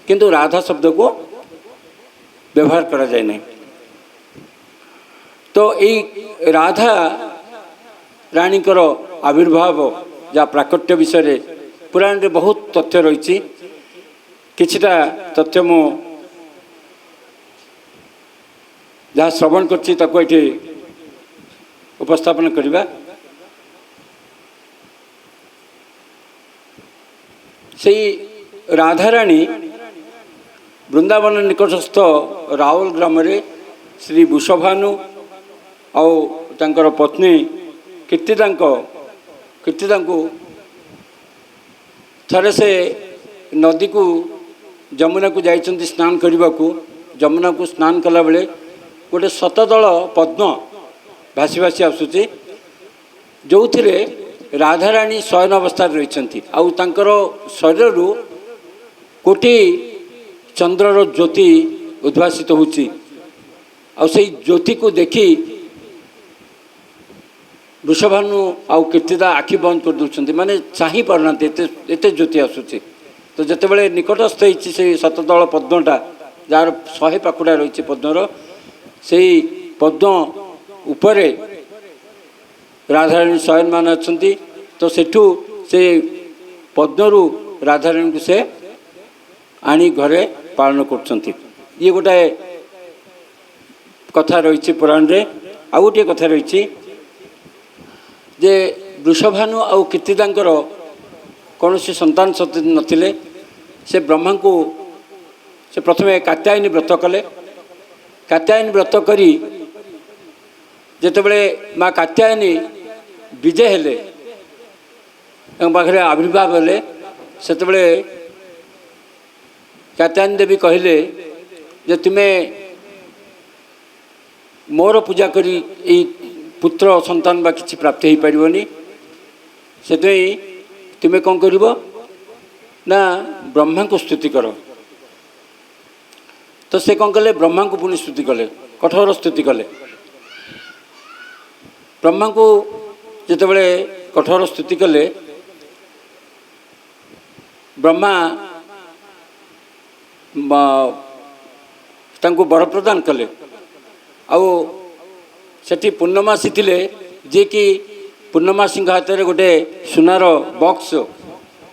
किंतु राधा शब्द को व्यवहार करा जाए नहीं। तो यही राधा रानी आविर्भाव जहाँ प्राकट्य विषय पुराण रे बहुत तथ्य रही। किछिटा तथ्य मु जहाँ श्रवण करछि उपस्थापन करवा। से राधाराणी वृंदावन निकटस्थ राउल ग्राम रे श्री वृषभानु आउ तांकर पत्नी कीर्तिदा को थरे से नदी को जमुना को जाइछन्ति स्नान करने को। जमुना को स्नान कला बेले गोटे शतदल पद्म भासी भासी आसुची जो थिरे राधाराणी शयन अवस्था रही। आउ तांकर शरीर कोटि चंद्रर ज्योति उद्भासित होची। आउ से ज्योति को देखी वृषभानु आउ कीर्तिदा आखि बंद कर दूसरी माने चाही पारना एते ज्योति आसूची। तो जितेबाला निकटस्थ होती से शतदल पद्मटा जार 100 पाखुड़ा रही पद्मर से पद्म उपरे राधाराणी शयन मान अच्छा। तो सेठू से पद्मरु राधाराणी को से आनी घरे पालन कर ये गोटे कथा रही पुराण रे। आ गोटे कथा रही जे वृषभानु आउ कीर्तिदांकर कौन सी संतान नथिले। से ब्रह्मा को से प्रथमे कात्यायनी व्रत कले। कात्यायनी व्रत करी जेतेबेले माँ कात्यायनी विजय हेले पाखे आविर्भाव हेले सेतेबेले कात्यायनी देवी कहले जे तुमे मोर पूजा करी ए पुत्र संतान बा किसी प्राप्ति हो पारनी से तुम्हें कौन कर ना ब्रह्मा को स्तुति कर। तो से कौन कले ब्रह्मा को पुणी स्तुति कले कठोर स्तुति कले। ब्रह्मा को जितेबाला कठोर स्तुति कले ब्रह्मा तांको वर प्रदान कले। आउ सेठी पूर्णमासी थिले जे कि पूर्णमासी हाथ में गोटे सुनार बॉक्स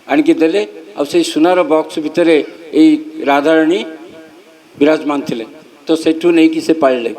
आणिकी देले। आ से सुनार बॉक्स भितर राधाराणी विराजमान थिले। तो सेठू नहीं कि से पाइले।